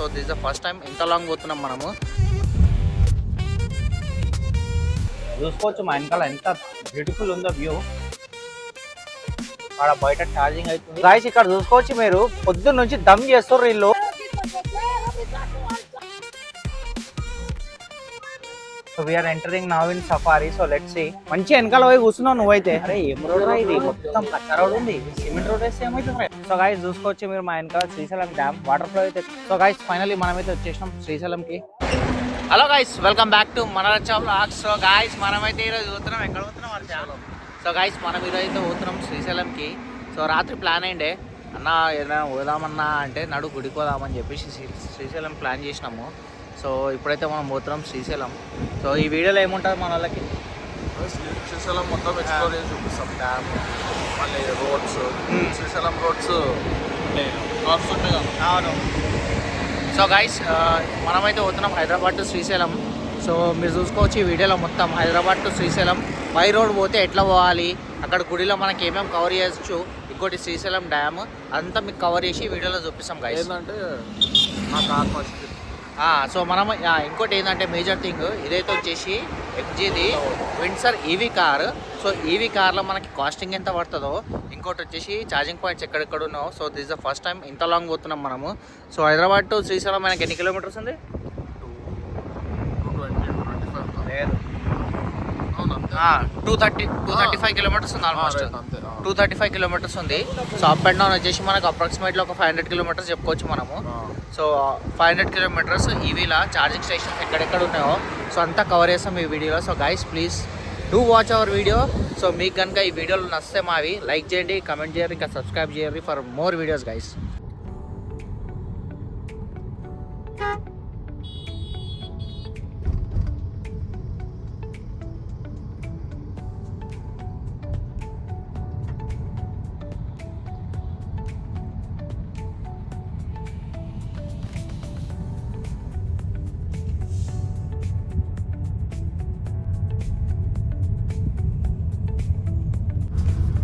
So this the first time ఇంత long పోతున్నాం మనము. చూసుకోవచ్చు మా వెనకాల ఎంత బ్యూటిఫుల్ ఉందో వ్యూ. అక్కడ బయట ఛార్జింగ్ అవుతుంది గాయ్స్. ఇక్కడ చూసుకోవచ్చు మీరు పొద్దున్న నుంచి దమ్ చేస్తారు వీళ్ళు. So we are entering now in safari. So let's see. మంచి వెనకాల పోయి కూర్చున్నావు నువ్వైతే. అరే ఏం రోడ్ రా ఇది, మొత్తం పక్క రోడ్ ఉంది. సిమెంట్ రోడ్ వేస్తే ఏమైతుంది. సో గాయ్స్ చూసుకోవచ్చు మీరు మా వెనకాల శ్రీశైలం డ్యామ్ వాటర్ ఫ్లో అయితే. సో గాయ్స్ ఫైనల్లీ మనమైతే వచ్చేసినాం శ్రీశైలంకి. Hello guys, welcome back to మన వ్లాగ్స్. సో గైస్ మనమైతే ఈరోజు పోతున్నాం. ఎక్కడ పోతున్నాం అంటే సో గైస్ మనం ఈరోజు అయితే పోతున్నాం శ్రీశైలంకి. సో రాత్రి ప్లాన్ అయిండే అన్న ఏదైనా పోదామన్నా అంటే నడు గుడికి పోదామని చెప్పేసి శ్రీశైలం ప్లాన్ చేసినాము. సో ఇప్పుడైతే మనం పోతున్నాం శ్రీశైలం. సో ఈ వీడియోలో ఏముంటుంది మన వాళ్ళకి శ్రీశైలం మొత్తం ఎక్స్ప్లోర్ చేసి చూపిస్తాం. డ్యామ్, మళ్ళీ రోడ్స్, శ్రీశైలం రోడ్స్ ఉంటాయి కదా. అవును. సో గైస్ మనమైతే పోతున్నాం హైదరాబాద్ టు శ్రీశైలం. సో మీరు చూసుకోవచ్చు ఈ వీడియోలో మొత్తం Hyderabad to Srisailam by road పోతే ఎట్లా పోవాలి, అక్కడ గుడిలో మనకి ఏమేమి కవర్ చేయొచ్చు, ఇంకోటి శ్రీశైలం డ్యామ్ అంతా మీకు కవర్ చేసి వీడియోలో చూపిస్తాం గైస్. ఏంటంటే నాకు ఆత్మశక్తి. సో మనం ఇంకోటి ఏంటంటే మేజర్ థింగ్ ఇదైతే వచ్చేసి ఎఫ్జీది Windsor EV car. So EV కార్లో మనకి కాస్టింగ్ ఎంత పడుతుందో, ఇంకోటి వచ్చేసి ఛార్జింగ్ పాయింట్స్ ఎక్కడెక్కడ ఉన్నావు. So this the first time ఇంత లాంగ్ పోతున్నాం మనము. సో హైదరాబాద్ టు శ్రీశైలం మనకి ఎన్ని కిలోమీటర్స్ ఉంది? 235 కిలోమీటర్స్ ఉంది. ఆల్మోస్ట్ 235 కిలోమీటర్స్ ఉంది. సో అప్ అండ్ డౌన్ వచ్చేసి మనకు అప్రాక్సిమేట్లీ ఒక 500 కిలోమీటర్స్ చెప్పుకోవచ్చు మనము. సో 500 కిలోమీటర్స్ ఈవీలా ఛార్జింగ్ స్టేషన్స్ ఎక్కడెక్కడ ఉన్నాయో సో అంతా కవర్ చేస్తాం ఈ వీడియోలో. So guys please do watch hour video. So మీకు కనుక ఈ వీడియోలు నచ్చితే మావి లైక్ చేయండి, కమెంట్ చేయండి, ఇంకా సబ్స్క్రైబ్ చేయండి for more videos guys.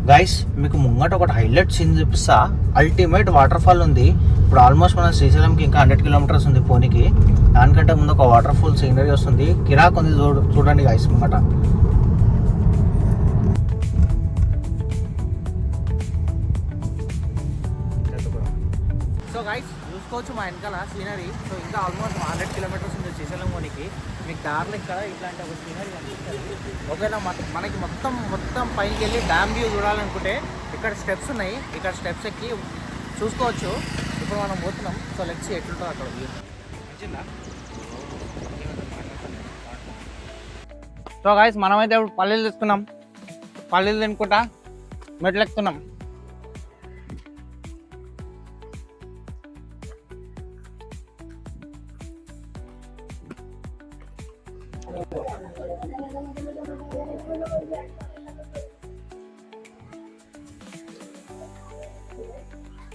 Guys మీకు ముంగట ఒకటి హైలైట్ సీన్ చూపిస్తా. అల్టిమేట్ వాటర్ ఫాల్ ఉంది. ఇప్పుడు ఆల్మోస్ట్ మన శ్రీశైలంకి ఇంకా 100 కిలోమీటర్స్ ఉంది పోనీకి. దానికంటే ముందు ఒక వాటర్ ఫాల్ సీనరీ వస్తుంది. కిరాక్ ఉంది చూడండి గైస్ ముంగట. సో గైస్ చూసుకోవచ్చు మా వెనకాల సీనరీ. సో ఇంకా ఆల్మోస్ట్ 100 కిలోమీటర్స్ ఉంది శ్రీశైలం పోనీకి. మీకు దారిలో ఇక్కడ ఇట్లాంటి ఒక సీనరీ కనిపిస్తుంది. ఓకేనా, మనకి మొత్తం పైకి వెళ్ళి డ్యామ్ వ్యూ చూడాలనుకుంటే ఇక్కడ స్టెప్స్ ఉన్నాయి. ఇక్కడ స్టెప్స్ ఎక్కి చూసుకోవచ్చు. ఇప్పుడు మనం పోతున్నాం. సో లెట్స్ ఎట్లుంటుందో అక్కడ వ్యూ. సో గాయస్ మనమైతే ఇప్పుడు పల్లీలు తీసుకున్నాం. పల్లీలు తినుకుంటా మెట్లు ఎక్కుతున్నాం.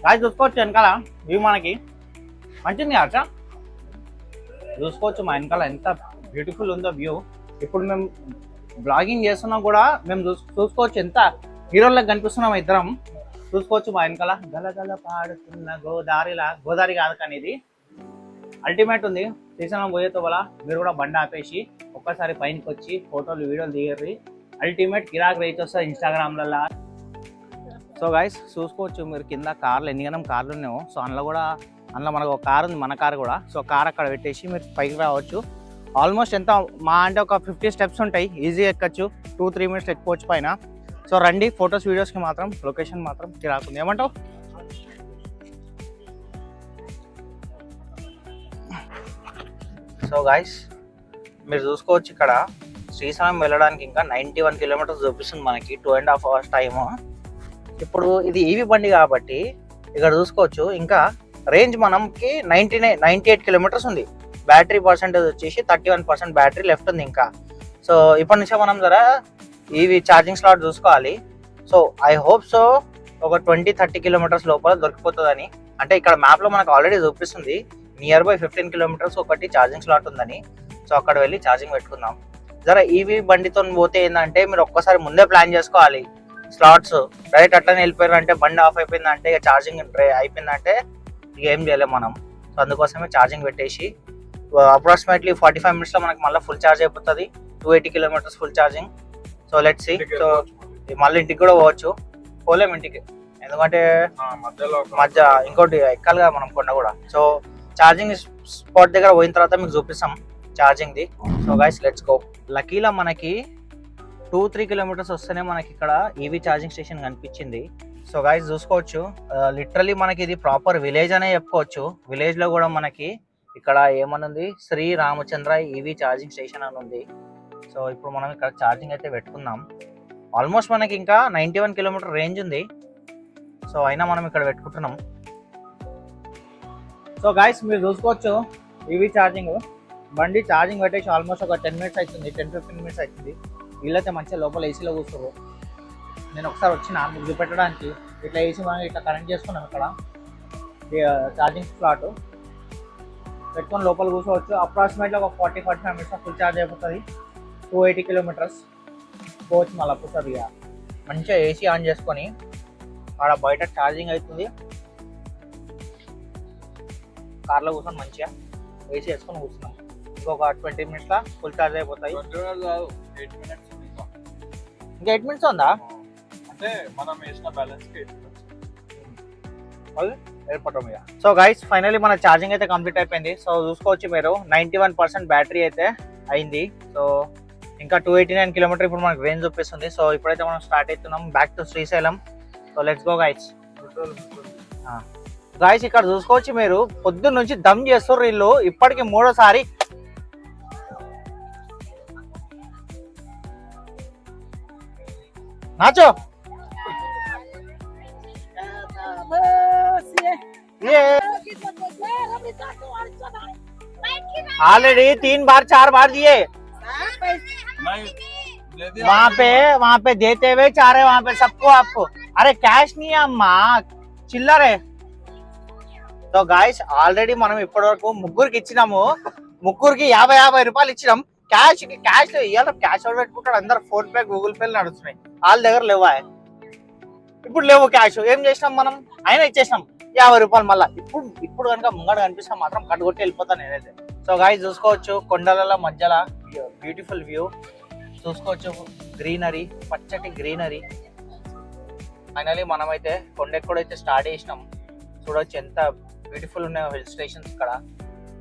గాయస్ చూసుకోవచ్చు వెనకాల వ్యూ మనకి మంచిది కాచా. చూసుకోవచ్చు మా వెనకాల ఎంత బ్యూటిఫుల్ ఉందో వ్యూ. ఇప్పుడు మేము బ్లాగింగ్ చేస్తున్నా కూడా మేము చూసుకోవచ్చు ఎంత హీరోలకు కనిపిస్తున్నాం ఇద్దరం. చూసుకోవచ్చు మా వెనకాల గలగల పాడుతున్న గోదావరి కాదు కానీ ఇది అల్టిమేట్ ఉంది. శ్రీశైలం పోయేతో వల్ల మీరు కూడా బండి ఆపేసి ఒక్కసారి పైనకి వచ్చి ఫోటోలు వీడియోలు దిగర్రి. అల్టిమేట్ కిరాక్ రీచ్ వస్తుంది ఇన్స్టాగ్రామ్లలో. సో గైస్ చూసుకోవచ్చు మీరు కింద కార్లు ఎన్నికనం కార్లు ఉన్నాయో. సో అందులో మనకు ఒక కార్ ఉంది, మన కార్ కూడా. సో కార్ అక్కడ పెట్టేసి మీరు పైకి రావచ్చు. ఆల్మోస్ట్ ఎంత మా అంటే ఒక 50 స్టెప్స్ ఉంటాయి. ఈజీ ఎక్కచ్చు. 2-3 మినిట్స్ ఎక్కిపోవచ్చు పైన. సో రండి ఫొటోస్ వీడియోస్కి మాత్రం లొకేషన్ మాత్రం కిరాకుంది. ఏమంటావు? సో గైస్ మీరు చూసుకోవచ్చు ఇక్కడ శ్రీశైలం వెళ్ళడానికి ఇంకా 91 కిలోమీటర్స్ చూపిస్తుంది మనకి. 2.5 hours టైము. ఇప్పుడు ఇది ఈవీ బండి కాబట్టి ఇక్కడ చూసుకోవచ్చు ఇంకా రేంజ్ మనకి 98 కిలోమీటర్స్ ఉంది. బ్యాటరీ పర్సెంటేజ్ వచ్చేసి 31% బ్యాటరీ లెఫ్ట్ ఉంది ఇంకా. సో ఇప్పటి నుంచే మనం జర ఈవీ ఛార్జింగ్ స్లాట్ చూసుకోవాలి. సో ఐ హోప్ సో ఒక 20-30 కిలోమీటర్స్ లోపల దొరికిపోతుందని. అంటే ఇక్కడ మ్యాప్లో మనకు ఆల్రెడీ చూపిస్తుంది నియర్ బై 15 కిలోమీటర్స్ ఒకటి ఛార్జింగ్ స్లాట్ ఉందని. సో అక్కడ వెళ్ళి ఛార్జింగ్ పెట్టుకుందాం. జర ఈవీ బండితో పోతే ఏంటంటే మీరు ఒక్కసారి ముందే ప్లాన్ చేసుకోవాలి స్లాట్స్. డైరెక్ట్ అట్లనే వెళ్ళిపోయారు అంటే బండి ఆఫ్ అయిపోయిందంటే ఇక ఛార్జింగ్ అయిపోయిందంటే ఇక ఏం చేయలేము మనం. సో అందుకోసమే ఛార్జింగ్ పెట్టేసి అప్రాక్సిమేట్లీ 45 మినిట్స్లో మనకి మళ్ళీ ఫుల్ ఛార్జ్ అయిపోతుంది. 280 kilometres full charging. So let's see. So మళ్ళీ ఇంటికి కూడా పోవచ్చు. పోలేము ఇంటికి, ఎందుకంటే మధ్య ఇంకోటి ఎక్కాలిగా మనం కొండ కూడా. సో ఛార్జింగ్ స్పాట్ దగ్గర పోయిన తర్వాత మీకు చూపిస్తాం ఛార్జింగ్ది. So guys let's go. లక్కీలా మనకి 2-3 కిలోమీటర్స్ వస్తేనే మనకి ఇక్కడ ఈవీ ఛార్జింగ్ స్టేషన్ కనిపించింది. సో గైస్ చూసుకోవచ్చు, లిటరలీ మనకి ఇది ప్రాపర్ విలేజ్ అనే చెప్పుకోవచ్చు. విలేజ్ లో కూడా మనకి ఇక్కడ ఏమనుంది, Sri Ramachandra EV charging station అని ఉంది. సో ఇప్పుడు మనం ఇక్కడ ఛార్జింగ్ అయితే పెట్టుకుందాం. ఆల్మోస్ట్ మనకి ఇంకా 91 కిలోమీటర్ రేంజ్ ఉంది. సో అయినా మనం ఇక్కడ పెట్టుకుంటున్నాం. సో గైస్ మీరు చూసుకోవచ్చు ఈవీ ఛార్జింగ్ బండి ఛార్జింగ్ పెట్టేసి ఆల్మోస్ట్ ఒక 10 మినిట్స్ అవుతుంది, 10-15 మినిట్స్ అవుతుంది. వీళ్ళైతే మంచిగా లోపల ఏసీలో కూర్చోరు. నేను ఒకసారి వచ్చిన మీకు చూపెట్టడానికి ఇట్లా ఏసీ మనం ఇట్లా కనెక్ట్ చేసుకున్నాం. ఇక్కడ ఛార్జింగ్ స్లాట్ పెట్టుకొని లోపల కూర్చోవచ్చు. అప్రాక్సిమేట్లీ ఒక 40-45 మినిట్స్ ఫుల్ ఛార్జ్ అయిపోతుంది. 280 కిలోమీటర్స్ పోవచ్చు మళ్ళీ కూర్చోదు. ఇక మంచిగా ఏసీ ఆన్ చేసుకొని ఆడ బయట ఛార్జింగ్ అవుతుంది. కార్లో కూర్చొని మంచిగా ఏసీ వేసుకొని కూర్చున్నాం. ఇంకొక 20 మినిట్స్లో ఫుల్ ఛార్జ్ అయిపోతాయి. 8 మినిట్స్ ఇంకా 8 మినిట్స్ ఉందా? అంటే మనం వేసిన బ్యాలెన్స్ ఏర్పడటం ఇక. సో గైస్ ఫైనలీ మన ఛార్జింగ్ అయితే కంప్లీట్ అయిపోయింది. సో చూసుకోవచ్చు మీరు 91% బ్యాటరీ అయితే అయింది. సో ఇంకా 289 కిలోమీటర్ ఇప్పుడు మనకు రేంజ్ చూపిస్తుంది. సో ఇప్పుడైతే మనం స్టార్ట్ అవుతున్నాం back to Srisailam. So let's go guys. Guys ఇక్కడ చూసుకోవచ్చు మీరు, పొద్దున్న నుంచి దమ్ చేస్తారు వీళ్ళు. ఇప్పటికి 3వ సారి. నాచో ऑलरेडी 3 बार 4 बार दिए वहाँ पे देते हुए 4 है वहाँ पे सबको आपको. अरे कैश नहीं है अम्मा, चिल्लर है. तो गाइस ఆల్రెడీ మనం ఇప్పటి వరకు ముగ్గురికి ఇచ్చినాము. ముగ్గురికి 50 రూపాయలు ఇచ్చినాం. క్యాష్ ఇవాళ క్యాష్ అవుట్ పెట్టుకుంటాడు. అందరు ఫోన్ పే గూగుల్ పే నడుస్తున్నాయి. వాళ్ళ దగ్గర లేవా, ఇప్పుడు లేవు క్యాష్. ఏం చేసినాం మనం, అయినా ఇచ్చేసినాం 50 రూపాయలు. మళ్ళీ ఇప్పుడు కనుక ముంగడ కనిపిస్తాం మాత్రం కట్టుకొట్టి వెళ్ళిపోతాను నేనైతే. సో గాయ్స్ చూసుకోవచ్చు కొండల మధ్యలో బ్యూటిఫుల్ వ్యూ చూసుకోవచ్చు. గ్రీనరీ, పచ్చటి గ్రీనరీ. ఫైనలీ మనమైతే కొండెక్కడైతే స్టార్ట్ చేసినాం. చూడొచ్చు ఎంత బ్యూటిఫుల్ ఉన్నాయో హిల్ స్టేషన్స్ ఇక్కడ.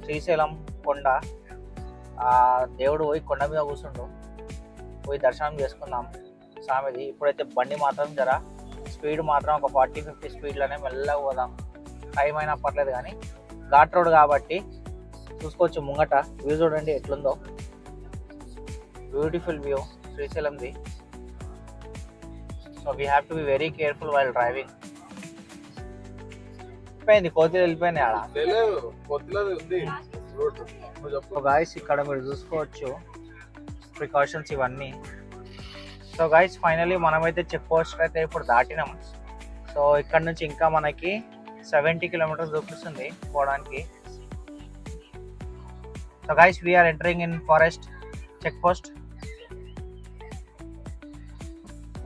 శ్రీశైలం కొండ, ఆ దేవుడు పోయి కొండ మీద కూర్చుండు. పోయి దర్శనం చేసుకుందాం స్వామిది. ఇప్పుడైతే బండి మాత్రం జర స్పీడ్ మాత్రం ఒక 40-50 స్పీడ్లోనే మెల్లగా పోదాం. టైం అయినా పర్లేదు కానీ ఘాట్ రోడ్ కాబట్టి. చూసుకోవచ్చు ముంగట వ్యూ చూడండి ఎట్లుందో, బ్యూటిఫుల్ వ్యూ శ్రీశైలంది. So we have to be very careful while driving. వెళ్ళిపోయింది కోతిలో, వెళ్ళిపోయింది ఆడ. సో గాయస్ ఇక్కడ మీరు చూసుకోవచ్చు ప్రికాషన్స్ ఇవన్నీ. సో గైస్ ఫైనలీ మనమైతే చెక్ పోస్ట్ అయితే ఇప్పుడు దాటినాం. సో ఇక్కడ నుంచి ఇంకా మనకి 70 కిలోమీటర్స్ చూపిస్తుంది పోవడానికి. So guys we are entering in forest check post.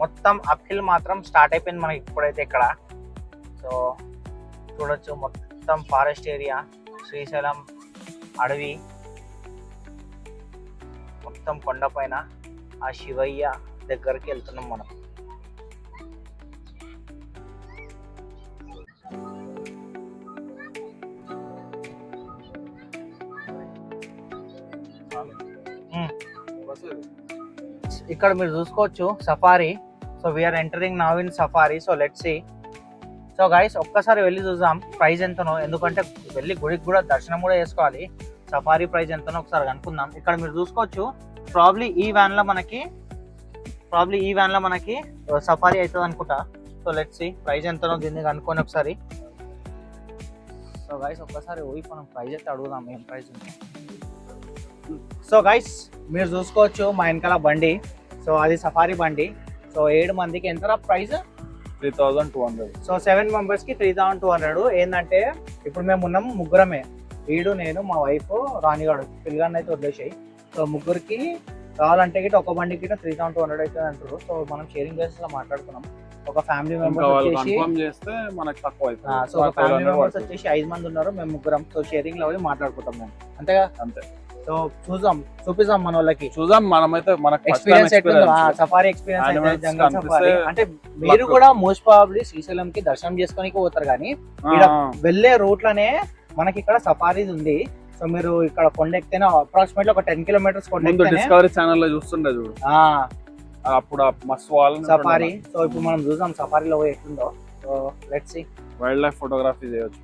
మొత్తం అప్ హిల్ మాత్రం స్టార్ట్ అయిపోయింది మనకి ఇప్పుడైతే ఇక్కడ. సో చూడొచ్చు మొత్తం ఫారెస్ట్ ఏరియా, శ్రీశైలం అడవి, మొత్తం కొండపైన ఆ శివయ్య దగ్గరికి వెళ్తున్నాం మనం. ఇక్కడ మీరు చూసుకోవచ్చు safari. So we are entering now in safari. So let's see. So guys ఒక్కసారి వెళ్ళి చూద్దాం ప్రైస్ ఎంతనో, ఎందుకంటే వెళ్ళి గుడికి కూడా దర్శనం కూడా చేసుకోవాలి. సఫారీ ప్రైస్ ఎంతనో ఒకసారి కనుక్కుందాం. ఇక్కడ మీరు చూసుకోవచ్చు ప్రాబ్లీ ఈ వ్యాన్ లో మనకి సఫారీ అవుతుంది అనుకుంటా. సో లెట్స్ సీ ప్రైస్ ఎంతనో దీన్ని కనుక్కొని ఒకసారి. సో గైస్ ఒక్కసారి పోయి మనం ప్రైస్ అయితే అడుగుదాం ఏం ప్రైస్ ఉంది. సో గైస్ మీరు చూసుకోవచ్చు మా వెనకాల బండి. సో అది సఫారీ బండి. సో 7 మందికి ఎంత ప్రైస్? 3200. సో 7 మెంబర్స్కి 3200. ఏంటంటే ఇప్పుడు మేము ఉన్నాము ముగ్గురమే, వీడు నేను మా వైఫ్ రాణిగాడు, పిల్లగాన్ని అయితే వదిలేసాయి. సో ముగ్గురికి కావాలంటే గిట్ట ఒక బండికి 3200 అవుతుంది అంటారు. సో మనం షేరింగ్ బేసిస్లో మాట్లాడుకున్నాం. ఒక ఫ్యామిలీ ఇంకా మెంబర్స్ వాళ్ళు వచ్చేసి కన్ఫర్మ్ చేస్తే మనకు తక్కువ అవుతుంది. సో ఒక ఫ్యామిలీ మెంబర్స్ వచ్చేసి 5 మంది ఉన్నారు, మేము ముగ్గురం. సో షేరింగ్ లో మాట్లాడుకుంటాం మేము, అంతేగా. అంతే. సో చూపిస్తాం మన వాళ్ళకి, చూద్దాం. మనమైతే మనకు ఎక్స్పీరియన్స్ సఫారీ ఎక్స్పీరియన్స్ జంగల్ సఫారీ. అంటే మీరు కూడా మోస్ట్ ప్రాబబ్లీ శ్రీశైలం కి దర్శనం చేసుకోనికి పోతారు, కానీ ఇక్కడ వెళ్ళే రూట్ లోనే మనకి ఇక్కడ సఫారీ ఉంది. సో మీరు ఇక్కడ కొండ ఎక్కితేనే అప్రాక్సిమేట్లీ ఒక 10 కిలోమీటర్స్ కొండ ఎక్కితేనే డిస్కవరీ ఛానల్ లో చూస్తుండే చూడు అప్పుడు మస్తు వాళ్ళని సఫారీ. సో ఇప్పుడు మనం చూసాం సఫారీలో పోయి ఎట్లుందో. So let's see. Wildlife photography చేయొచ్చు.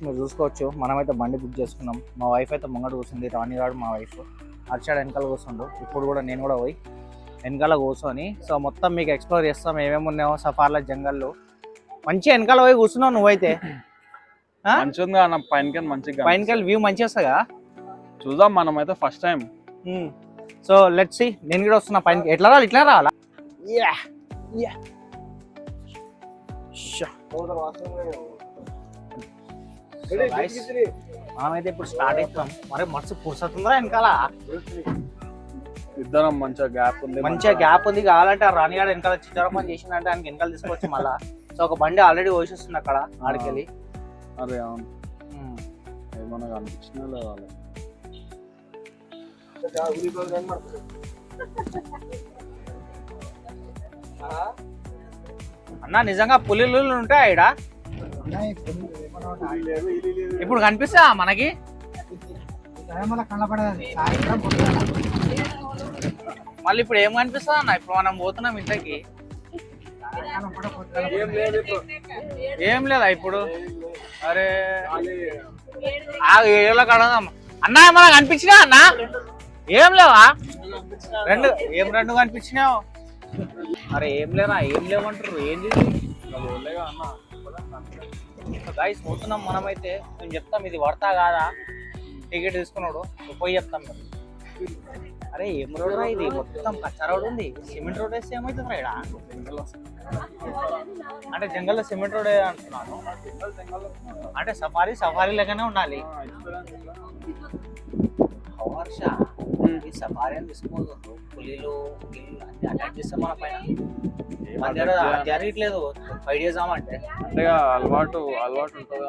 మీరు చూసుకోవచ్చు, మనమైతే బండి బుక్ చేసుకున్నాం. మా వైఫ్ అయితే ముంగట కూర్చుంది, రాణి గారు మా వైఫ్ అర్చాడు వెనకాల కూర్చుండు. ఇప్పుడు కూడా నేను కూడా పోయి వెనకాల కూర్చొని సో మొత్తం మీకు ఎక్స్ప్లోర్ చేస్తాం ఏమేమి ఉన్నాయో సఫారీలో జంగల్లో. మంచిగా వెనకాల పోయి కూర్చున్నావు నువ్వైతే. మంచిగా పైన వ్యూ మంచిగా వస్తుందా? చూద్దాం. మనం అయితే first time. So let's see. నేను కూడా వస్తున్నా పైన. ఎట్లా రావాలి? ఇట్లా రావాలా? మనమైతే ఇప్పుడు స్టార్ట్ అవుతాం. మరి మస్తు పురుసతుందా వెనకాల? ఇద్దరం మంచిగా గ్యాప్ ఉంది. మంచిగా గ్యాప్ ఉంది. కావాలంటే ఆ రాణిగాడు వెనకాల చిత్రం పని చేసిందంటే ఆయనకి వెనకాల తీసుకోవచ్చు మళ్ళా. సో ఒక బండి ఆల్రెడీ పోసేస్తుంది అక్కడ ఆడికెళ్ళి. అరే అవును, ఏమన్నా కనిపించినా లేదా? అన్నా నిజంగా పులిలు ఉంటాయి ఈడ? ఇప్పుడు కనిపిస్తా మనకి? మళ్ళీ ఇప్పుడు ఏం కనిపిస్తా అన్న? ఇప్పుడు మనం పోతున్నాం ఇంతకి. ఏం లేదా ఇప్పుడు? అరే ఏళ్ళ కడదాం అన్నా. ఏమన్నా కనిపించినా అన్న? ఏం లేవా? రెండు కనిపించినావు? అరే ఏం లేరా? ఏం లేవంటారు? ఏంది గైస్? పోతున్నాం మనమైతే. మేము చెప్తాం ఇది పడతా కాదా, టికెట్ తీసుకున్నాడు పోయి చెప్తాం మేము. అరే ఏం రోడ్ రా ఇది? మొత్తం కచ్చా రోడ్ ఉంది. సిమెంట్ రోడ్ వేస్తే ఏమవుతుంది రా? అంటే జంగల్లో సిమెంట్ రోడ్ అంటున్నాను. అంటే సఫారీ లాగానే ఉండాలి. హవర్ష ఈ సఫారీ అని తీసుకోవద్దు. పులిలు అన్ని అటాక్ చేస్తే మన పైన మన దగ్గర జరగట్లేదు. 5 days అంటే అంటే అలవాటు ఉంటుంది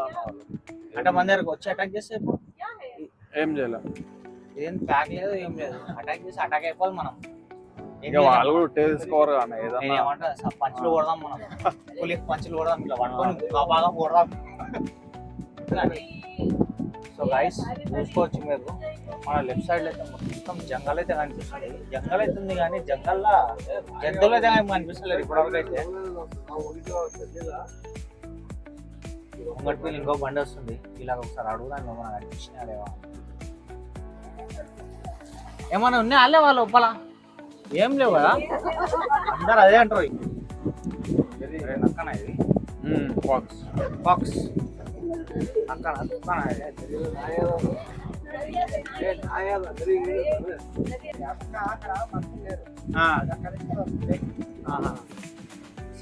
అంటే మన దగ్గరకు వచ్చి అటాక్ చేస్తే ఇప్పుడు ఏం చేయలేం. ఏం ప్యాక్ లేదు, ఏం లేదు. అటాక్ చేసి అటాక్ అయిపోవాలి మనం. వాళ్ళు కూడా తీసుకోరు కానీ ఏమంటా పంచులు కొడదాం మనం. పులికి పంచులు కొడదాం, ఇట్లా పట్టుకొని బాగా కొడదాం. సో గైస్ చూసుకోవచ్చు మీరు, మన లెఫ్ట్ సైడ్ అయితే మొత్తం జంగల్ అయితే కనిపిస్తుంది. జంగల్ అయితే ఉంది కానీ జంగల్లో జంతువులు అయితే కనిపిస్తలేదు ఇప్పటివరకు అయితే. ముంగటి ఇంకో బండి వస్తుంది. ఇలాగ ఒకసారి అడుగుదాం ఏమన్నా కనిపించినాడేమో. ఏమన్నా ఉన్నాయి వాళ్ళే వాళ్ళ లోపల? ఏం లేవు కదా, అందరు అదే అంటారు. నక్కన ఇది ఫాక్స్ అక్కడ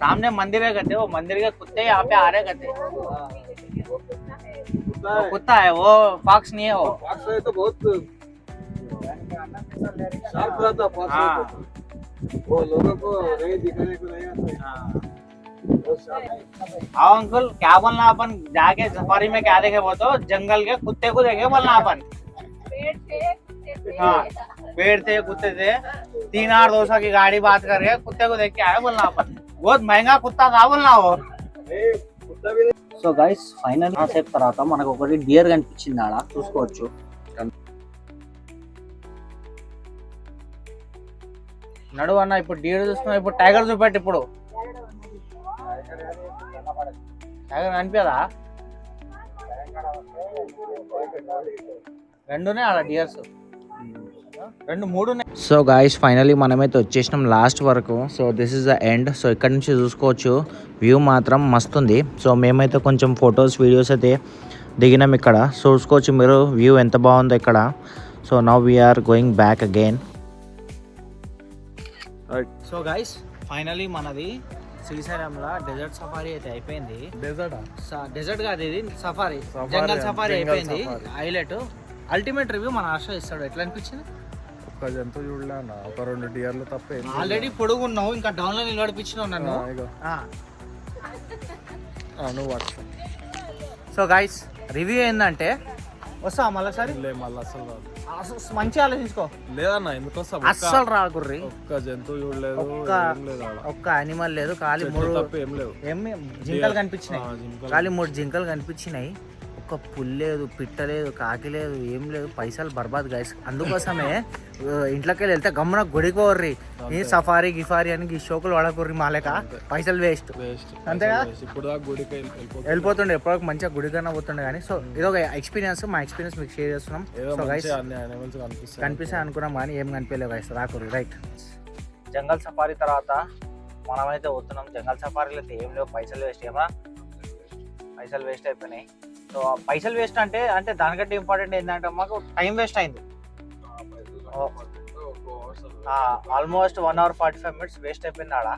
सामने मंदिर है कहते, वो मंदिर के कुत्ते यहाँ पे आ रहे कहते। वो कुत्ता है, वो फॉक्स नहीं है। वो फॉक्स है तो बहुत शार्प रहता फॉक्स है तो वो लोगों को नहीं दिखाने को नहीं आता। हाँ अंकल, क्या बोलना अपन जाके सफारी में क्या देखे? वो तो जंगल के कुत्ते को देखे बोलना अपन। हाँ पेड़ थे, कुत्ते थे, 3-8 की गाड़ी बात कर रहे, कुत्ते को देख के आया बोलना अपन। बहुत महंगा कुत्ता था बोलना वो। సో గైస్ ఫైనల్ సేపు తర్వాత మనకు ఒకటి డియర్ కనిపించింది ఆడ, చూసుకోవచ్చు. నడు అన్న, ఇప్పుడు డియర్ చూసుకున్నా, ఇప్పుడు టైగర్ చూపెట్టి. ఇప్పుడు టైగర్ కనిపించదా? రెండునే ఆడ డియర్స్, 2-3. సో గాయస్ ఫైనలీ మనమైతే వచ్చేసినాం లాస్ట్ వరకు. So this is the end. So ఇక్కడ నుంచి చూసుకోవచ్చు వ్యూ మాత్రం మస్తు ఉంది. సో మేమైతే కొంచెం ఫొటోస్ వీడియోస్ అయితే దిగినాం ఇక్కడ. చూసుకోవచ్చు మీరు వ్యూ ఎంత బాగుందో ఇక్కడ. So now we are going back again. So guys finally మనది శ్రీశైలంలో డెజర్ట్ సఫారీ అయితే అయిపోయింది. డెజర్ట్ కాదు ఇది, సఫారీ, జంగల్ సఫారీ అయిపోయింది. హైలైట్ అల్టిమేట్ రివ్యూ మన ఆశ ఇస్తాడు. ఎట్లా అనిపించింది? ఒక జంతువు చూడలే, ఒక 2 డియర్లు తప్ప. ఆల్రెడీ పొడుగున్నావు, ఇంకా డౌన్ లో నిలబడిపించినావు నన్ను. నువ్వు వాట్సాప్ సో గైస్ రివ్యూ ఏంటంటే వస్తా మళ్ళీ సరే మళ్ళీ అసలు రాదు. మంచిగా ఆలోచించుకో. లేదన్న ఎందుకు వస్తావు? అస్సలు రాకుర్రి. ఒక్క జంతువు చూడలేదు, ఏం లేదు ఆడ. ఒక్క యానిమల్ లేదు, ఖాళీ చెట్లు 3 తప్ప ఏం లేవు. జింకలు కనిపించినాయి. జింకలు. ఖాళీ 3 జింకలు కనిపించినాయి. ఒక్క పుల్ లేదు, పిట్ట లేదు, కాకి లేదు, ఏం లేదు. పైసలు బర్బాద్ గైస్. అందుకోసమే ఇంట్లోకి వెళ్తే గమ్మున గుడికోర్రి. ఈ సఫారీ గిఫారీ అని ఈ షోకులు వాడకూర్రి మాలేక పైసలు వేస్ట్ అంతేగా. ఇప్పుడు గుడికి వెళ్ళిపోతుండే ఎప్పటికి మంచిగా గుడికన్నా పోతుండే కానీ. సో ఇది ఒక ఎక్స్పీరియన్స్, మా ఎక్స్పీరియన్స్ మీకు షేర్ చేస్తున్నాం. సో గైస్ కనిపిస్తాయి అనుకున్నాం కానీ ఏం కనిపించలేవు గైస్, రాకూరి రైట్. జంగల్ సఫారీ తర్వాత మనమైతే పోతున్నాం. జంగల్ సఫారీలో అయితే ఏం లేవు, పైసలు వేస్ట్. ఏమా పైసలు వేస్ట్ అయిపోయినాయి. సో పైసలు వేస్ట్ అంటే దానికంటే ఇంపార్టెంట్ ఏంటంటే మాకు టైం వేస్ట్ అయింది. ఆల్మోస్ట్ 1 hour 45 minutes వేస్ట్ అయిపోయింది ఆడ.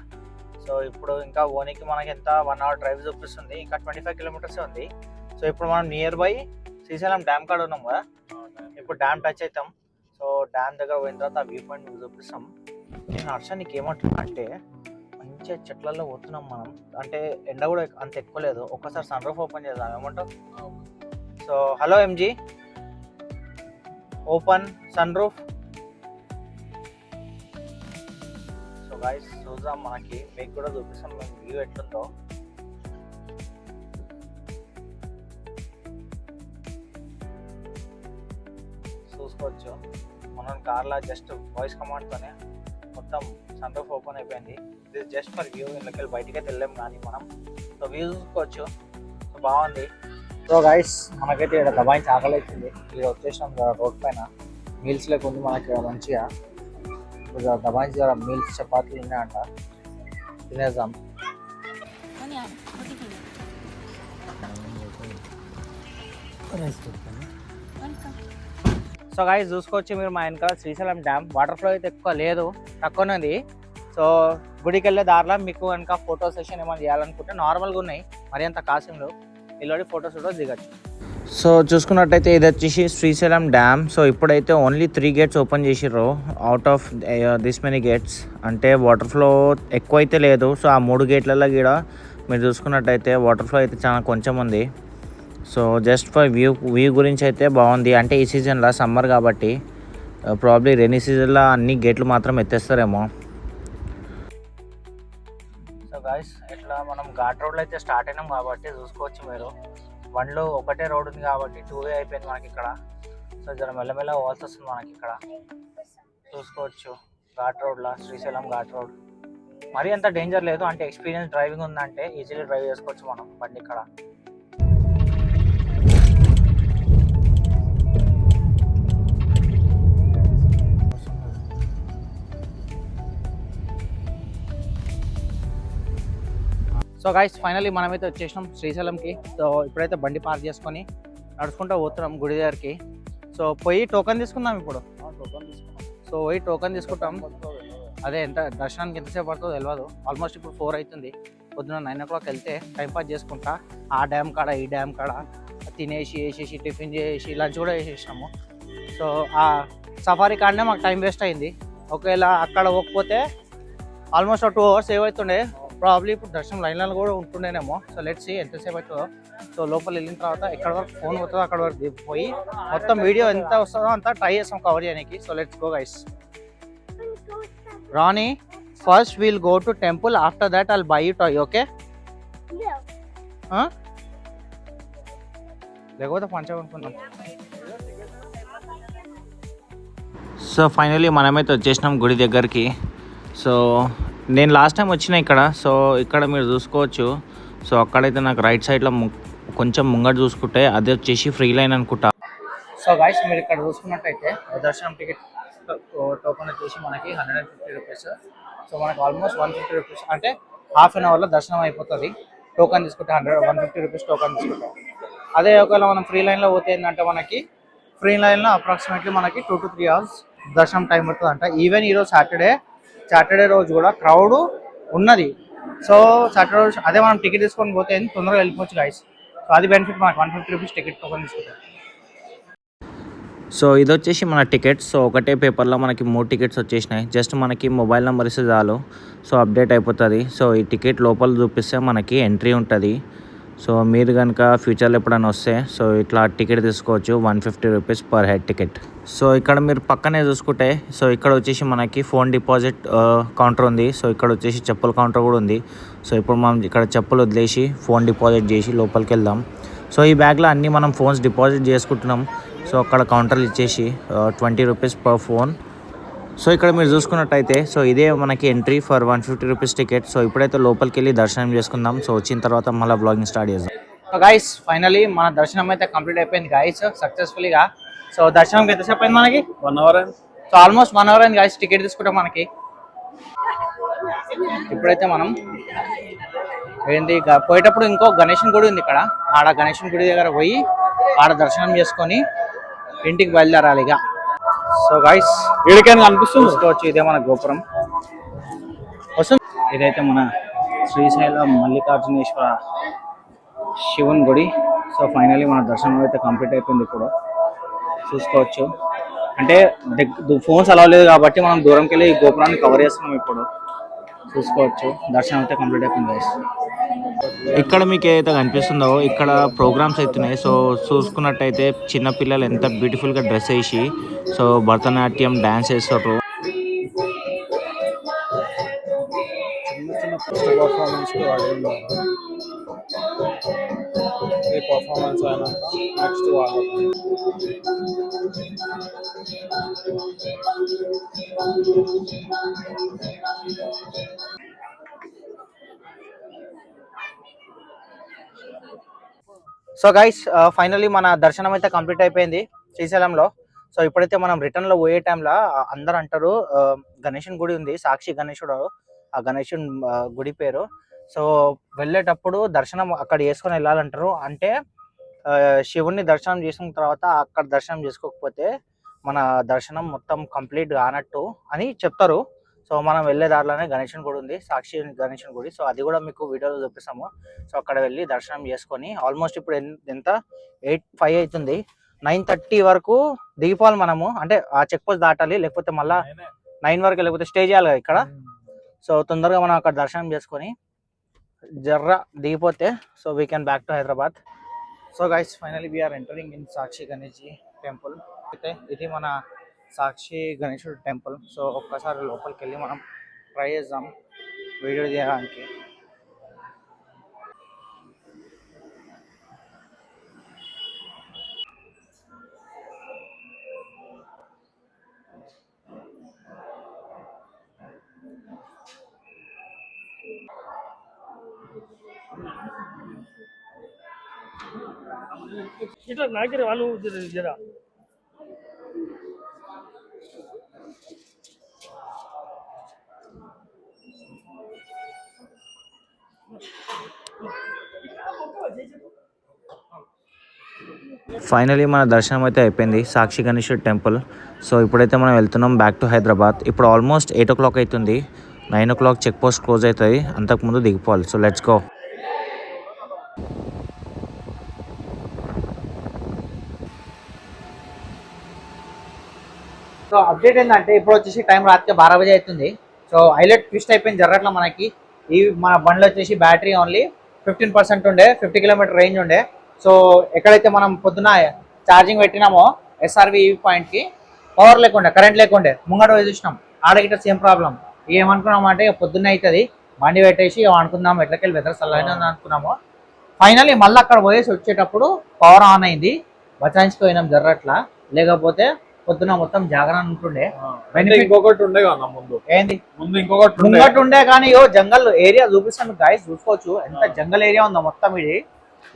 సో ఇప్పుడు ఇంకా ఓనికి మనకి ఎంత 1 hour డ్రైవ్ చూపిస్తుంది, ఇంకా 25 kilometers ఉంది. సో ఇప్పుడు మనం నియర్ బై శ్రీశైలం డ్యామ్ కాడ ఉన్నాం కదా. ఇప్పుడు డ్యామ్ టచ్ అవుతాం. సో డ్యామ్ దగ్గర పోయిన తర్వాత ఆ వ్యూ పాయింట్ మీకు చూపిస్తాం. నేను హర్ష నీకు ఏమంటున్నా అంటే మంచిగా చెట్లలో పోతున్నాం మనం. అంటే ఎండ కూడా అంత ఎక్కువ లేదు. ఒక్కసారి సన్ రూఫ్ ఓపెన్ చేద్దాం, ఏమంటావు? So hello MG, open sunroof. So guys చూద్దాం, మనకి మీకు కూడా చూపిస్తాం మేము వ్యూ ఎట్లుందో. చూసుకోవచ్చు మనం కార్లో జస్ట్ వాయిస్ కమాండ్తోనే మొత్తం సన్ రూఫ్ ఓపెన్ అయిపోయింది. This just for view. ఇళ్ళకి బయటికి అయితే వెళ్ళాం కానీ మనం. సో వ్యూ చూసుకోవచ్చు. సో బాగుంది. సో గైస్ మనకైతే ఇక్కడ దబాయించి ఆకలి అవుతుంది. ఇక్కడ వచ్చేసినాం కదా రోడ్ పైన. మీల్స్ లెక్క ఉంది మనకి ఇక్కడ మంచిగా. ఇప్పుడు దబాయించి దగ్గర మీల్స్ చపాతీలు ఉన్నాయంట, తినేద్దాం. సో గైస్ చూసుకోవచ్చు మీరు మా వెనకాల శ్రీశైలం డ్యామ్. వాటర్ ఫ్లో అయితే ఎక్కువ లేదు, తక్కువనే ఉంది. సో గుడికి వెళ్ళే దారిలో మీకు కనుక ఫోటో సెషన్ ఏమైనా చేయాలనుకుంటే నార్మల్గా ఉన్నాయి, మరి అంత కాసింలో నిలబడి ఫోటోస్ కూడా దిగచ్చు. సో చూసుకున్నట్టయితే ఇది వచ్చేసి శ్రీశైలం డ్యామ్. సో ఇప్పుడైతే ఓన్లీ 3 gates ఓపెన్ చేసిర్రు out of this many gates. అంటే వాటర్ ఫ్లో ఎక్కువ అయితే లేదు. సో ఆ 3 gateలలో కూడా మీరు చూసుకున్నట్టయితే వాటర్ ఫ్లో అయితే చాలా కొంచెం ఉంది. సో జస్ట్ ఫర్ వ్యూ గురించి అయితే బాగుంది. అంటే ఈ సీజన్లో సమ్మర్ కాబట్టి ప్రాబ్లీ రెయినీ సీజన్లో అన్ని గేట్లు మాత్రం ఎత్తేస్తారేమో. సో గైస్ ఇట్లా మనం ఘాట్ రోడ్లో అయితే స్టార్ట్ అయినాం కాబట్టి చూసుకోవచ్చు మీరు. 1లో ఒకటే రోడ్ ఉంది కాబట్టి 2way అయిపోయింది మనకి ఇక్కడ. సో జర మెల్లమెల్ల పోవాల్సి వస్తుంది మనకి ఇక్కడ. చూసుకోవచ్చు ఘాట్ రోడ్లో శ్రీశైలం ఘాట్ రోడ్. మరీ అంత డేంజర్ లేదు. అంటే ఎక్స్పీరియన్స్ డ్రైవింగ్ ఉందంటే ఈజీలీ డ్రైవ్ చేసుకోవచ్చు మనం బండి ఇక్కడ. సో గైస్ ఫైనల్లీ మనమైతే వచ్చేసినాం శ్రీశైలంకి. సో ఇప్పుడైతే బండి పార్క్ చేసుకొని నడుచుకుంటూ పోతున్నాం గుడి దగ్గరికి. సో పోయి టోకన్ తీసుకుందాం ఇప్పుడు. సో పోయి టోకన్ తీసుకుంటాం. అదే ఎంత దర్శనానికి ఎంతసేపు పడుతుందో తెలియదు. ఆల్మోస్ట్ ఇప్పుడు 4 అవుతుంది. పొద్దున 9 o'clock వెళ్తే టైంపాస్ చేసుకుంటా ఆ డ్యామ్ కాడ ఈ డ్యామ్ కాడ తినేసి వేసేసి టిఫిన్ చేసి లంచ్ కూడా వేసేసినాము. సో ఆ సఫారీ కాడనే మాకు టైం వేస్ట్ అయింది. ఒకవేళ అక్కడ పోకపోతే ఆల్మోస్ట్ 2 hours ఏవైతుండే. ప్రాబ్లీ ఇప్పుడు దర్శనం లైన్లలో కూడా ఉంటుండేనేమో. సో లెట్స్ సీ ఎంతసేపు అవుతుందో. సో లోపల వెళ్ళిన తర్వాత ఎక్కడ వరకు ఫోన్ పోతుందో అక్కడ వరకు పోయి మొత్తం వీడియో ఎంత వస్తుందో అంతా ట్రై చేస్తాం కవర్ చేయడానికి. So let's go guys. Rani, first we'll go to temple, after that I'll by you toy, okay? లేకపోతే పంచమనుకున్నాం. సో ఫైనలీ మనమైతే వచ్చేసినాం గుడి దగ్గరికి. సో నేను లాస్ట్ టైం వచ్చిన ఇక్కడ. సో ఇక్కడ మీరు చూసుకోవచ్చు. సో అక్కడైతే నాకు రైట్ సైడ్లో కొంచెం ముంగట చూసుకుంటే అది వచ్చేసి ఫ్రీ లైన్ అనుకుంటా. సో గైస్ మీరు ఇక్కడ చూసుకున్నట్టయితే దర్శనం టికెట్ టోకెన్ వచ్చేసి మనకి 150 rupees. సో మనకి ఆల్మోస్ట్ 150 rupees అంటే ½ an hourలో దర్శనం అయిపోతుంది. టోకెన్ తీసుకుంటే 150 rupees టోకెన్ తీసుకుంటాం. అదే ఒకవేళ మనం ఫ్రీ లైన్లో పోతే ఏంటంటే మనకి ఫ్రీ లైన్లో అప్రాక్సిమేట్లీ మనకి 2 to 3 hours దర్శనం టైం పడుతుంది అంట. ఈవెన్ ఈరోజు సాటర్డే రోజు కూడా క్రౌడ్ ఉన్నది. సో సాటర్డే రోజు అదే మనం టికెట్ తీసుకొని పోతే తొందరగా వెళ్ళిపోవచ్చు గైస్. సో అది బెనిఫిట్ మనకి 150 rupees టికెట్ టోకెన్ తీసుకుంటాం. సో ఇది వచ్చేసి మన టికెట్స్. సో ఒకటే పేపర్లో మనకి 3 టికెట్స్ వచ్చేసినాయి. జస్ట్ మనకి మొబైల్ నెంబర్ ఇస్తే చాలు, సో అప్డేట్ అయిపోతుంది. సో ఈ టికెట్ లోపల చూపిస్తే మనకి ఎంట్రీ ఉంటుంది. సో మీరు కనుక ఫ్యూచర్లో ఎప్పుడైనా వస్తే సో ఇట్లా టికెట్ తీసుకోవచ్చు, 150 rupees per head ticket. So ఇక్కడ మీరు పక్కనే చూసుకుంటే సో ఇక్కడ వచ్చేసి మనకి ఫోన్ డిపాజిట్ కౌంటర్ ఉంది. సో ఇక్కడ వచ్చేసి చెప్పుల కౌంటర్ కూడా ఉంది. సో ఇప్పుడు మనం ఇక్కడ చెప్పులు వదిలేసి ఫోన్ డిపాజిట్ చేసి లోపలికి వెళ్దాం. సో ఈ బ్యాగ్లో అన్నీ మనం ఫోన్స్ డిపాజిట్ చేసుకుంటున్నాం. సో అక్కడ కౌంటర్లు ఇచ్చేసి 20 రూపీస్ పర్ ఫోన్. సో ఇక్కడ మీరు చూసుకున్నట్టయితే సో ఇదే మనకి entry for 150 rupees ticket. So ఇప్పుడైతే లోపలికి వెళ్ళి దర్శనం చేసుకుందాం. సో వచ్చిన తర్వాత మళ్ళీ బ్లాగింగ్ స్టార్ట్ చేద్దాం. సో గైస్ ఫైనలీ మన దర్శనం అయితే కంప్లీట్ అయిపోయింది గైస్ సక్సెస్ఫుల్గా. సో దర్శనంకి ఎంతసేపు అయింది మనకి? 1 అవర్. సో ఆల్మోస్ట్ 1 అవర్ అయింది గైస్ టికెట్ తీసుకుంటాం మనకి. ఇప్పుడైతే మనం ఏంటి పోయేటప్పుడు ఇంకో గణేషన్ గుడి ఉంది ఇక్కడ, ఆడ గణేషన్ గుడి దగ్గర పోయి ఆడ దర్శనం చేసుకొని ఇంటికి బయలుదేరాలి ఇక. సో గైస్ ఏడికైనా కనిపిస్తుంది. చూసుకోవచ్చు ఇదే మన గోపురం వస్తుంది. ఇదైతే మన శ్రీశైలం మల్లికార్జునేశ్వర శివుని గుడి. సో ఫైనలీ మన దర్శనం అయితే కంప్లీట్ అయిపోయింది. ఇప్పుడు చూసుకోవచ్చు అంటే ఫోన్స్ అలవ్ లేదు కాబట్టి మనం దూరంకి వెళ్ళి ఈ గోపురాన్ని కవర్ చేస్తున్నాం. ఇప్పుడు చూసుకోవచ్చు దర్శనం అయితే కంప్లీట్ అయిపోయింది గైస్. ఇక్కడ మీకు ఏదైతే కనిపిస్తుందో ఇక్కడ ప్రోగ్రామ్స్ అవుతున్నాయి. సో చూసుకున్నట్టయితే చిన్నపిల్లలు ఎంత బ్యూటిఫుల్గా డ్రెస్ వేసి సో భరతనాట్యం డ్యాన్స్ వేస్తారు. పర్ఫార్మెన్స్ అయినాక నెక్స్ట్ సో గైస్ ఫైనలీ మన దర్శనం అయితే కంప్లీట్ అయిపోయింది శ్రీశైలంలో. సో ఇప్పుడైతే మనం రిటర్న్ లో పోయే టైంలో అందరు అంటారు గణేషన్ గుడి ఉంది, సాక్షి గణేశుడు ఆ గణేషన్ గుడి పేరు. సో వెళ్ళేటప్పుడు దర్శనం అక్కడ చేసుకొని వెళ్ళాలంటారు. అంటే శివుణ్ణి దర్శనం చేసుకున్న తర్వాత అక్కడ దర్శనం చేసుకోకపోతే మన దర్శనం మొత్తం కంప్లీట్ కానట్టు అని చెప్తారు. సో మనం వెళ్ళే దారిలోనే గణేషన్ గుడి ఉంది, సాక్షి గణేషన్ గుడి. సో అది కూడా మీకు వీడియోలో చూపిస్తాము. సో అక్కడ వెళ్ళి దర్శనం చేసుకొని ఆల్మోస్ట్ ఇప్పుడు ఎంత 8:05 అవుతుంది. 9:30 వరకు దిగిపోవాలి మనము. అంటే ఆ చెక్ పోస్ట్ దాటాలి, లేకపోతే మళ్ళీ 9 వరకు లేకపోతే స్టే చేయాలి కదా ఇక్కడ. సో తొందరగా మనం అక్కడ దర్శనం చేసుకొని జర్ర దిగిపోతే so we can back to Hyderabad. So guys finally we are entering in Sakshi Ganesh temple. అయితే ఇది మన సాక్షి గణేశుడు టెంపుల్. సో ఒక్కసారి లోపలికి వెళ్ళి మనం ట్రై చేద్దాం వీడియో చేయడానికి. ఇట్లా నాకే వాళ్ళు జరా ఫైనలీ మన దర్శనం అయితే అయిపోయింది సాక్షి గణేశ్వర్ టెంపుల్. సో ఇప్పుడైతే మనం వెళ్తున్నాం బ్యాక్ టు హైదరాబాద్. ఇప్పుడు ఆల్మోస్ట్ 8 o'clock అవుతుంది. 9 o'clock చెక్ పోస్ట్ క్లోజ్ అవుతుంది, అంతకుముందు దిగిపోవాలి. So let's go. So update ఏంటంటే ఇప్పుడు వచ్చేసి టైం రాత్రి 12 బజే అవుతుంది. సో హైలైట్ ట్విస్ట్ అయిపోయింది జరగట్లా మనకి. ఈ మన బండ్లో వచ్చేసి బ్యాటరీ ఓన్లీ 15% ఉండే, 50 కిలోమీటర్ రేంజ్ ఉండే. సో ఎక్కడైతే మనం పొద్దున ఛార్జింగ్ పెట్టినామో ఎస్ఆర్వి పాయింట్కి పవర్ లేకుండే, కరెంట్ లేకుండే, ముంగట పోయి చూసినాం ఆడగిட்ட సేమ్ ప్రాబ్లం. ఏమనుకున్నాం అంటే పొద్దున్న అవుతుంది బండి పెట్టేసి అనుకుందాం ఎట్లకెళ్ళి వెదర్ చల్లగా అనుకున్నాము. ఫైనల్లీ మళ్ళీ అక్కడ పోయేసి వచ్చేటప్పుడు పవర్ ఆన్ అయింది, బచాయించిపోయినాం జర్రట్లా. లేకపోతే పొద్దున మొత్తం జాగరణ ఉంటుండే. ఇంకొకటి ఉండే కదా ముందు, ఏంది ముందు ఇంకొకటి ముంగట్ ఉండే కానీ జంగల్ ఏరియా చూపిస్తాను గాయస్, చూసుకోవచ్చు ఎంత జంగల్ ఏరియా ఉందో మొత్తం. ఇది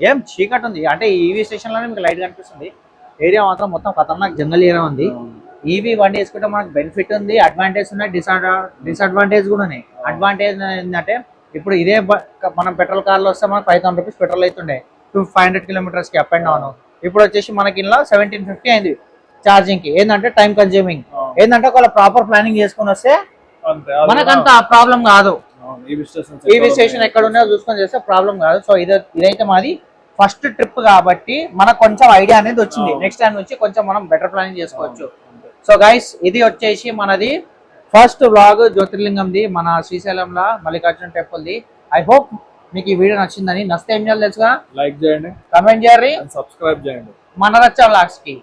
ఏం చీకటి ఉంది అంటే ఈవీ స్టేషన్ లోనే మీకు లైట్ కనిపిస్తుంది. ఏరియా మాత్రం మొత్తం ఖతర్నాక్ జంగల్ ఏరియా ఉంది. ఈవీ బండి వేసుకుంటే మనకు బెనిఫిట్ ఉంది, అడ్వాంటేజ్ ఉన్నాయి, డిసడ్వాంటేజ్ కూడా ఉన్నాయి. అడ్వాంటేజ్ ఏంటంటే ఇప్పుడు ఇదే మనం పెట్రోల్ కార్లో వస్తే మనకు 5,000 రూపీస్ పెట్రోల్ అవుతుండే 500 కిలోమీటర్స్కి అప్ అండ్ డౌన్. ఇప్పుడు వచ్చేసి మనకి ఇలా 1750 అయింది ఛార్జింగ్ కి. ఏంటంటే టైం కన్జ్యూమింగ్. ఏంటంటే ఒకవేళ ప్రాపర్ ప్లానింగ్ చేసుకుని వస్తే మనకంత ప్రాబ్లం కాదు. ఈవీ స్టేషన్ ఎక్కడ ఉన్నాయో చూసుకొని చేస్తే ప్రాబ్లం కాదు. సో ఇదైతే మాది ఫస్ట్ ట్రిప్ కాబట్టి మనకు కొంచెం ఐడియా అనేది వచ్చింది. నెక్స్ట్ టైం నుంచి కొంచెం మనం బెటర్ ప్లానింగ్ చేసుకోవచ్చు. సో గైస్ ఇది వచ్చేసి మనది ఫస్ట్ వ్లాగ్ జ్యోతిర్లింగంది, మన శ్రీశైలంలో మల్లికార్జున టెంపుల్ది. ఐ హోప్ మీకు ఈ వీడియో నచ్చిందని. నచ్చితే ఏం చేయాలి తెలుసుగా, లైక్ చేయండి, కమెంట్ చేయండి, సబ్స్క్రైబ్ చేయండి మన రచ్చ వ్లాగ్స్ కి.